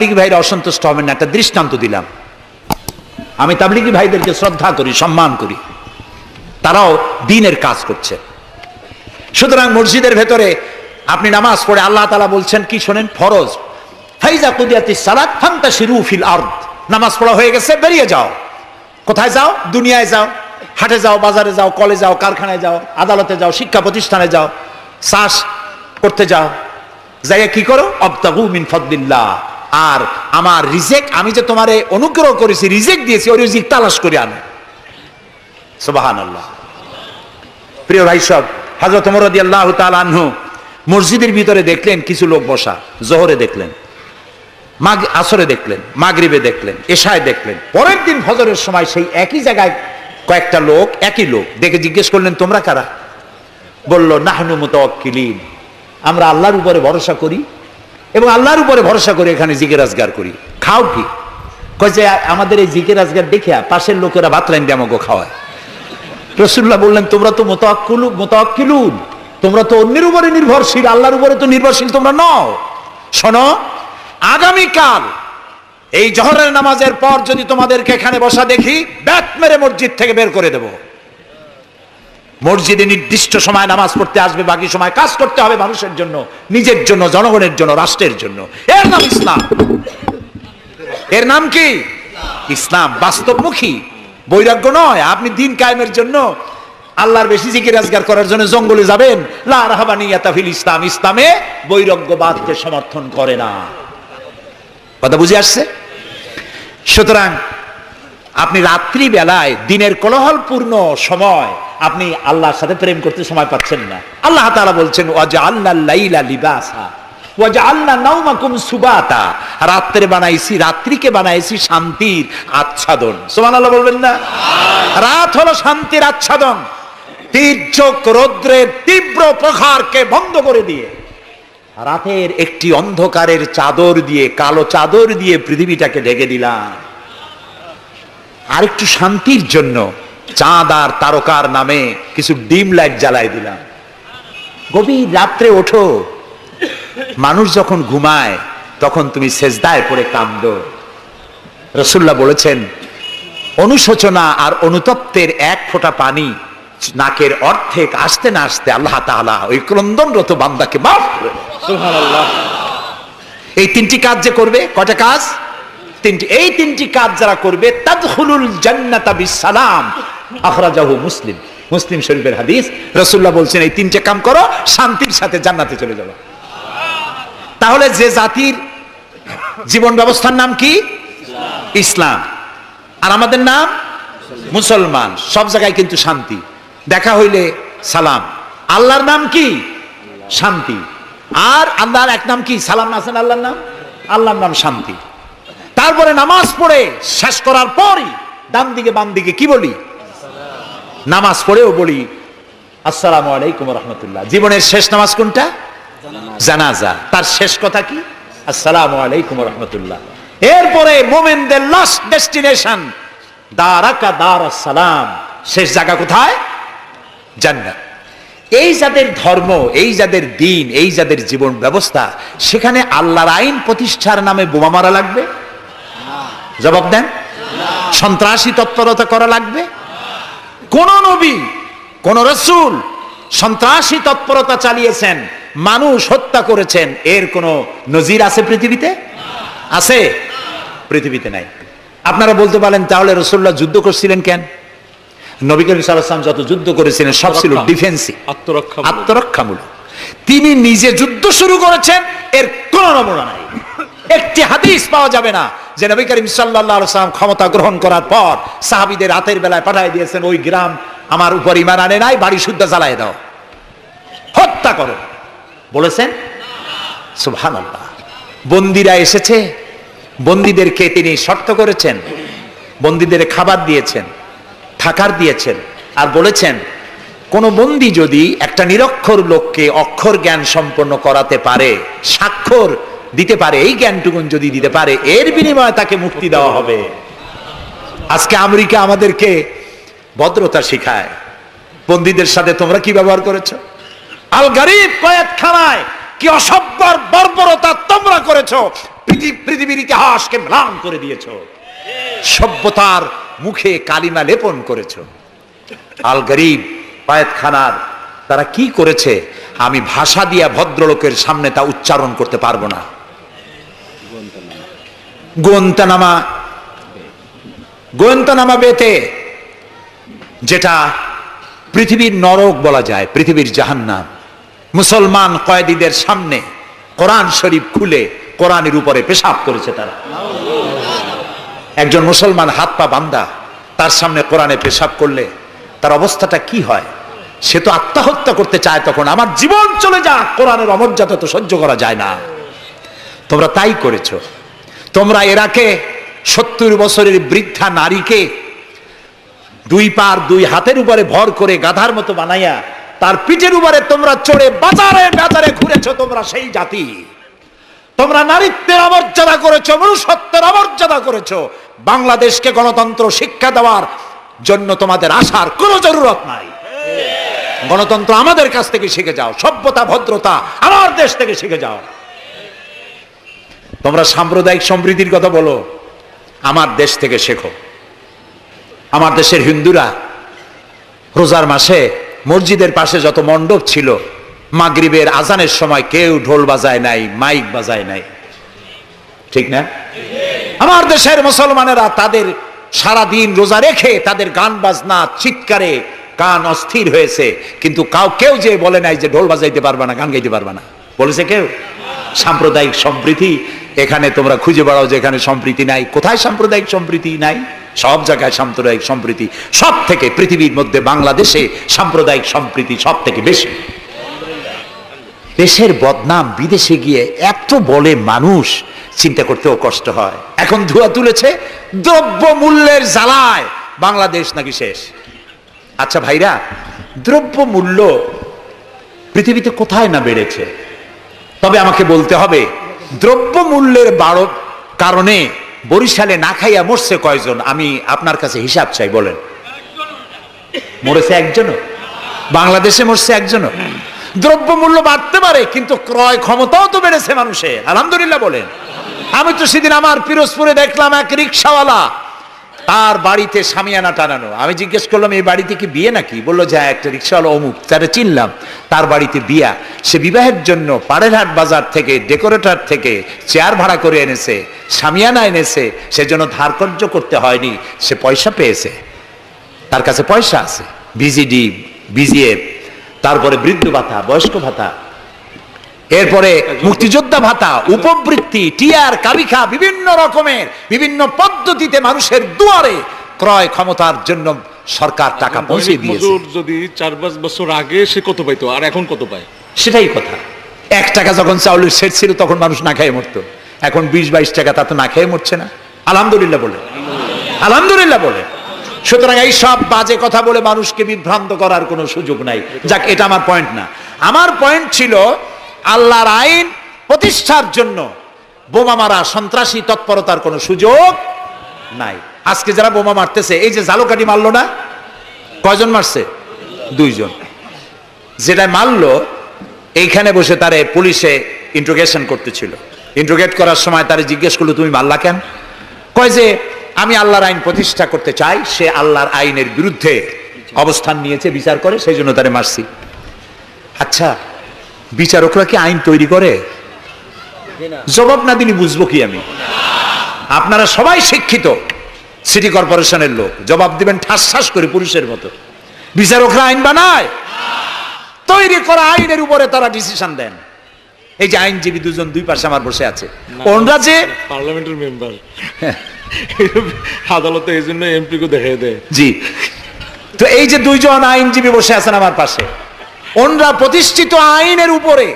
তাবলীগী ভাইরা অসন্তুষ্ট হবেন না, একটা দৃষ্টান্ত দিলাম। আমি তাবলীগী ভাইদেরকে শ্রদ্ধা করি, সম্মান করি, তারাও দ্বীনের কাজ করছে। সুতরাং মসজিদের ভেতরে আপনি নামাজ পড়ে আল্লাহ তাআলা বলছেন কি শোনেন, ফরজ ফাইজা কুদিয়াতিস সালাত ফান্তাশিরু ফিল আরদ, নামাজ পড়া হয়ে গেছে বেরিয়ে যাও। কোথায় যাও? দুনিয়ায় যাও, হাটে যাও, বাজারে যাও, কলেজে যাও, কারখানায় যাও, আদালতে যাও, শিক্ষা প্রতিষ্ঠানে যাও, চাষ করতে যাও, যাইয়া কি করো? আবতাগু মিন ফাদলিল্লাহ, আর আমার রিজিক, আমি যে তোমারে অনুগ্রহ করেছি, রিজিক দিয়েছি, ওই রিজিক তালাশ করে আনো। সুবহানাল্লাহ। প্রিয় ভাই সব, হযরত ওমর রাদিয়াল্লাহু তাআলা আনহু মসজিদের ভিতরে দেখলেন কিছু লোক বসা, জোহরে দেখলেন, আসরে দেখলেন, মাগরিবে দেখলেন, এশায় দেখলেন। পরের দিন ফজরের সময় সেই একই জায়গায় কয়েকটা লোক, একই লোক দেখে জিজ্ঞেস করলেন, তোমরা কারা? বলল, নাহনু মুতাওয়াক্কিলিন, আমরা আল্লাহর উপরে ভরসা করি এবং আল্লাহর উপরে ভরসা করে এখানে জিকির আজগার করি। খাও কি? কয় যে আমাদের এই জিকির আজগার দেখে পাশের লোকেরা ভাত রাইন দিয়ে আমাকে খাওয়ায়। রাসূলুল্লাহ বললেন, তোমরা তো মুতাওয়াক্কিলুন, তোমরা তো অন্যের উপরে নির্ভরশীল, আল্লাহর উপরে তো নির্ভরশীল তোমরা নও। শোনো, আগামীকাল এই জোহরের নামাজের পর যদি তোমাদেরকে এখানে বসা দেখি, ব্যাট মেরে মসজিদ থেকে বের করে দেব। মসজিদে নির্দিষ্ট সময় নামাজ পড়তে আসবে, বাকি সময় কাজ করতে হবে মানুষের জন্য, নিজের জন্য, জনগণের জন্য, রাষ্ট্রের জন্য। এর নাম ইসলাম। এর নাম কি? ইসলাম। বাস্তবমুখী, বৈরাগ্য নয়। আপনি দিন কায়েমের জন্য, আল্লাহর বেশি জিকির আজগার করার জন্য জঙ্গলে যাবেন, লা রাহাবানিয়াতা ফিল ইসলাম, ইসলামে বৈরাগ্যবাদকে সমর্থন করে না। কথা বুঝে আসছে? সুতরাং আপনি রাত্রি বেলায়, দিনের কোলাহলপূর্ণ সময়, আপনি আল্লাহর সাথে প্রেম করতে সময় পাচ্ছেন না। আল্লাহ তাআলা বলছেন, ওয়াজআলনাল লাইলা লিবাসা ওয়াজআলনা নাওমাকুম সুবাতা, রাত্রে বানাইছি, রাত্রিকে বানাইছি শান্তির আচ্ছাদন। সুবহানাল্লাহ বলবেন না? রাত হলো শান্তির আচ্ছাদন। তীর্যক রৌদ্রের তীব্র প্রখারকে বন্ধ করে দিয়ে, রাতের একটি অন্ধকারের চাদর দিয়ে, কালো চাদর দিয়ে পৃথিবীটাকে ঢেকে দিলাম। আর একটু শান্তির জন্য চাঁদ আর তারকার নামে কিছু ডিম লাইট জ্বালাই দিলাম। গভীর রাত্রে ওঠো, মানুষ যখন ঘুমায় তখন তুমি সেজদায় পড়ে কাঁদো। রাসূলুল্লাহ বলেছেন, অনুশোচনা আর অনুতপ্তের এক ফোঁটা পানি নাকের অর্ধেক আসতে না আসতে আল্লাহ তাআলা ওই ক্রন্দনরত বান্দাকে মাফ করে দেন। সুবহানাল্লাহ। এই তিনটি কাজ যে করবে, কয়টা কাজ? তিনটি। এই তিনটি কাজ যারা করবে, তাদখুলুল জান্নাতা বিসসালাম, আখরাজাহু মুসলিম। মুসলিম শরীফের হাদিস। রাসূলুল্লাহ বলছেন, এই তিনটে কাম করো, শান্তির সাথে জান্নাতে চলে যাবে। তাহলে যে জাতির জীবন ব্যবস্থার নাম কি? ইসলাম। আর আমাদের নাম মুসলমান। সব জায়গায় কিন্তু শান্তি, দেখা হইলে সালাম। আল্লাহর নাম কি? শান্তি। আর আল্লাহর এক নাম কি? সালাম আছেন আল্লাহর নাম, আল্লাহর নাম শান্তি। তারপরে নামাজ পড়ে শেষ করার পরই ডান দিকে বাম দিকে কি বলি? নামাজ পড়েও বলি আসসালামু আলাইকুম ওয়া রাহমাতুল্লাহ। জীবনের শেষ নামাজ কোনটা? জানাজা। তার শেষ কথা কি? আসসালামু আলাইকুম ওয়া রাহমাতুল্লাহ। এরপরে মুমিনদের লাস্ট ডেস্টিনেশন দারাকা দারাস সালাম, শেষ জায়গা কোথায়? জান্নাত। এই যাদের ধর্ম, এই যাদের দ্বীন, এই যাদের জীবন ব্যবস্থা, সেখানে আল্লাহর আইন প্রতিষ্ঠার নামে বোমা মারা লাগবে? জবাব দেন। সন্ত্রাসী তৎপরতা করা লাগবে? কোন নবী, কোন রাসূল সন্ত্রাসী তৎপরতা চালিয়েছেন, মানুষ হত্যা করেছেন, এর কোন নজির আছে পৃথিবীতে? আছে? পৃথিবীতে নাই। আপনারা বলতে পারেন, তাহলে রাসূলুল্লাহ যুদ্ধ করছিলেন কেন? নবী করিম সাল্লাল্লাহু আলাইহি ওয়াসাল্লাম যত যুদ্ধ করেছিলেন সব ছিল ডিফেন্সিভ, আত্মরক্ষামূলক। তিনি নিজে যুদ্ধ শুরু করেছেন, এর কোন নমুনা নাই। একটি হাদিস পাওয়া যাবে না যে নবী করিম সাল্লাল্লাহু আলাইহি ওয়াসাল্লাম ক্ষমতা গ্রহণ করার পর সাহাবীদের রাতের বেলায় পাঠিয়ে দিয়েছেন, ওই গ্রাম আমার উপর ঈমান আনে নাই, বাড়ি শুদ্ধ জ্বালায় দাও, হত্যা করো, বলেছেন? সুবহানাল্লাহ। বন্দীরা এসেছে, বন্দীদেরকে তিনি শর্ত করেছেন, বন্দীদের খাবার দিয়েছেন, থাকার দিয়েছেন, আর বলেছেন কোন বন্দী যদি একটা নিরক্ষর লোককে অক্ষর জ্ঞান সম্পন্ন করাতে পারে, স্বাক্ষর দিতে পারে, এই জ্ঞানটুকুন যদি দিতে পারে, এর বিনিময়ে তাকে মুক্তি দেওয়া হবে। আজকে আমেরিকা আমাদেরকে ভদ্রতা শিখায়, বন্দীদের সাথে তোমরা কি ব্যবহার করেছো? আল গারিব কয়েদখানায় কি অসভ্য বর্বরতা তোমরা করেছো! পৃথিবীর ইতিহাসকে ম্লান করে দিয়েছো, সভ্যতার মুখে কালিমা লেপন করেছো। আল গরিব, পায়েতখানার তারা কি করেছে আমি ভাষা দিয়া ভদ্রলোকের সামনে তা উচ্চারণ করতে পারবো না। গোয়েন্তানামা বেতে, যেটা পৃথিবীর নরক বলা যায়, পৃথিবীর জাহান্নাম, মুসলমান কয়েদিদের সামনে কোরআন শরীফ খুলে কোরআনের উপরে পেশাব করেছে তারা। একজন মুসলমান হাত পা বান্ধা তার সামনে কোরআনে পেশাব করলে তার অবস্থাটা কি হয়? সে তো আত্মহত্যা করতে চায়, তখন আমার জীবন চলে যাক, কোরআনের অমর্যাদা তো সহ্য করা যায় না। তোমরা তাই করেছো। তোমরা এরাকে 70 বছরের বৃদ্ধা নারীকে দুই পার দুই হাতের উপরে ভর করে গাধার মতো বানাইয়া তার পিঠের উপরে তোমরা চড়ে বাজারে বাজারে ঘুরেছো। তোমরা সেই জাতি, তোমরা নারীত্বের অমর্যাদা করেছো, মনুষ্যত্বের অমর্যাদা করেছো। বাংলাদেশকে গণতন্ত্র শিক্ষা দেওয়ার জন্য তোমাদের আসার কোনো জরুরত নাই। গণতন্ত্র আমাদের কাছ থেকে শিখে যাও, সভ্যতা ভদ্রতা আমার দেশ থেকে শিখে যাও। তোমরা সাম্প্রদায়িক সম্প্রীতির কথা বলো, আমার দেশ থেকে শেখো। আমার দেশের হিন্দুরা রোজার মাসে মসজিদের পাশে যত মণ্ডপ ছিল, মাগরিবের আজানের সময় কেউ ঢোল বাজায় নাই, মাইক বাজায় নাই, ঠিক না? আমার দেশের মুসলমানেরা তাদের সারা দিন রোজা রেখে তাদের গান বাজনা চিৎকারে কান অস্থির হয়েছে, কিন্তু কেউ যে বলে নাই যে ঢোল বাজাইতে পারবা না, গান গাইতে পারবা না, বলেছে কেউ? সাম্প্রদায়িক সম্প্রীতি এখানে তোমরা খুঁজে বেড়াও যেখানে সম্প্রীতি নাই। কোথায় সাম্প্রদায়িক সম্প্রীতি নাই? সব জায়গায় সাম্প্রদায়িক সম্প্রীতি। সব থেকে পৃথিবীর মধ্যে বাংলাদেশে সাম্প্রদায়িক সম্প্রীতি সব থেকে বেশি। দেশের বদনাম বিদেশে গিয়ে এত বলে মানুষ, চিন্তা করতেও কষ্ট হয়। এখন ধোঁয়া তুলেছে দ্রব্য মূল্যের জ্বালায় বাংলাদেশ নাকি শেষ। আচ্ছা ভাইরা, দ্রব্য মূল্য পৃথিবীতে কোথায় না বেড়েছে? তবে আমাকে বলতে হবে, দ্রব্য মূল্যের বাড়ার কারণে বরিশালে না খাইয়া মরছে কয়জন? আমি আপনার কাছে হিসাব চাই, বলেন। মরেছে একজনও? বাংলাদেশে মরছে একজনও? দ্রব্য মূল্য বাড়তে পারে, কিন্তু ক্রয় ক্ষমতাও তো বেড়েছে মানুষের, আলহামদুলিল্লাহ বলেন। আমি তো সেদিন আমার পিরোজপুরে দেখলাম এক রিক্সাওয়ালা, তার বাড়িতে শামিয়ানা টানানো। আমি জিজ্ঞেস করলাম এই বাড়িতে কি বিয়ে নাকি? বললো যে একটা রিক্সাওয়ালা অমুক, তারা চিনলাম, তার বাড়িতে বিয়া। সে বিবাহের জন্য পাড়েরহাট বাজার থেকে, ডেকোরেটর থেকে চেয়ার ভাড়া করে এনেছে, শামিয়ানা এনেছে, সেজন্য ধার কর্য করতে হয়নি, সে পয়সা পেয়েছে, তার কাছে পয়সা আছে। বিজিডি, বিজিএফ, তারপরে বৃদ্ধ ভাতা, বয়স্ক ভাতা, এরপরে মুক্তিযোদ্ধা ভাতা, উপবৃত্তি, টিআর, কাবিখা, বিভিন্ন রকমের বিভিন্ন পদ্ধতিতে মানুষের দুয়ারে ক্রয় ক্ষমতার জন্য সরকার টাকা পৌঁছে দিয়েছে। যদি 4-5 বছর আগে সে কত পাইতো আর এখন কত পায়? সেটাই কথা। 1 টাকা যখন চাউলের সেট ছিল তখন মানুষ না খেয়ে মরতো, এখন 20-22 টাকা, তা তো না খেয়ে মরছে না। আলহামদুলিল্লাহ বলে, আলহামদুলিল্লাহ বলে। সুতরাং এই সব বাজে কথা বলে মানুষকে বিভ্রান্ত করার কোনো সুযোগ নাই। যাক, এটা আমার পয়েন্ট না। আমার পয়েন্ট ছিল আল্লাহর আইন প্রতিষ্ঠার জন্য বোমা মারা, সন্ত্রাসী তৎপরতার কোনো সুযোগ নাই। আজকে যারা বোমা মারতেছে, এই যে জালকাঠি মারলো না, কয়জন মারছে? 2 জন। যেটা মারলো এইখানে বসে তারে পুলিশে ইন্ট্রোগেশন করতেছিল। ইন্ট্রোগেট করার সময় তারে জিজ্ঞেস করলো তুমি মারলা কেন? কয় যে আমি আল্লাহর আইন প্রতিষ্ঠা করতে চাই, সে আল্লাহর আইনের বিরুদ্ধে অবস্থান নিয়েছে, বিচার করে, সেই জন্য তারে মারছি। আচ্ছা, বিচারকরা কি আইন তৈরি করে? জবাব না দিলে বুঝবো কি আমি? আপনারা সবাই শিক্ষিত, সিটি কর্পোরেশনের লোক, জবাব দিবেন ঠাস ঠাস করে পুরুষের মতো। বিচারকরা আইন বানায়? তৈরি করা আইনের উপরে তারা ডিসিশন দেন। এই যে আইনজীবী 2 জন 2 পাশে আমার বসে আছে, ওনরা যে পার্লামেন্টের মেম্বার, আদালতে এই জন্য এমপি কে দেখাই দেয়। জি, তো এই যে 2 জন আইনজীবী বসে আছেন আমার পাশে, ওনরা প্রতিষ্ঠিত আইনের উপরে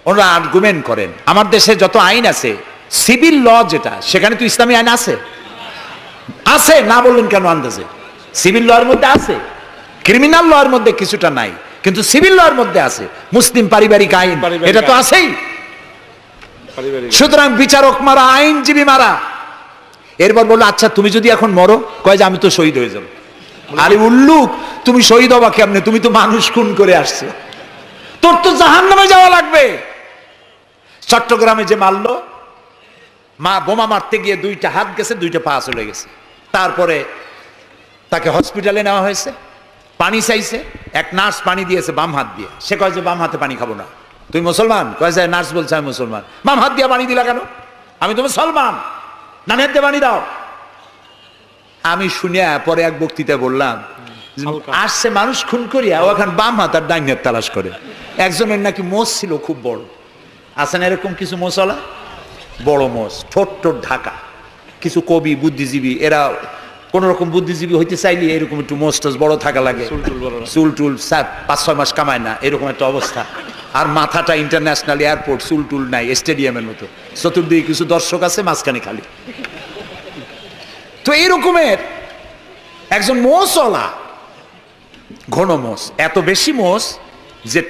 ওনরা আর্গুমেন্ট করেন। আমার দেশে যত আইন আছে, সিভিল ল যেটা, সেখানে তো ইসলামী আইন আছে, আছে না বললেন কেন? আন্দাজে সিভিল লর মধ্যে আছে, ক্রিমিনাল লর মধ্যে কিছুটা নাই, কিন্তু সিভিল লর মধ্যে আছে। মুসলিম পারিবারিক আইন, এটা তো আছেই। সুতরাং বিচারক মারা, আইনজীবী মারা। এরপর বললো আচ্ছা তুমি যদি এখন মরো, কয় যে আমি তো শহীদ হয়ে যাবো। আরে উল্লুক, তুমি শহীদ হবা কেমনে? তুমি তো মানুষ খুন করে আসছো, তোর তো জাহান্নামে যাওয়া লাগবে। চট্টগ্রামে যে মারলো, মা বোমা মারতে গিয়ে 2টা হাত গেছে, 2টা পা চলে গেছে। তারপরে তাকে হসপিটালে নেওয়া হয়েছে, পানি চাইছে, এক নার্স পানি দিয়েছে বাম হাত দিয়ে। সে কয় যে বাম হাতে পানি খাবো না। তুই মুসলমান? কয় যে নার্স বলছে আমি মুসলমান। বাম হাত দিয়ে পানি দিলা কেন? আমি তো মুসলমান, ডান হাত দিয়ে পানি দাও। আমি শুনিয়া পরে এক বক্তৃতা বললাম, আসছে মানুষ খুন করিয়া ও এখন বাম হাত আর ডাইন হাত তালাশ করে। একজনের নাকি মোষ ছিল খুব বড়, আছে না এরকম কিছু মোষওয়ালা, বড় মোষ, ঠোঁট ঠোঁট ঢাকা। কিছু কবি বুদ্ধিজীবী এরা কোন রকম বুদ্ধিজীবী হইতে চাইলে এরকম একটু মোষ টোষ বড় থাকা লাগে, চুল টুল 5-6 মাস কামায় না, এরকম একটা অবস্থা। আর মাথাটা ইন্টারন্যাশনাল এয়ারপোর্ট, চুল টুল নাই, স্টেডিয়ামের মতো, চতুর্দিকে কিছু দর্শক আছে, মাঝখানে খালি। তো এইরকমের একজন মোষওয়ালা, ঘন মোষ, এত বেশি মোষ যে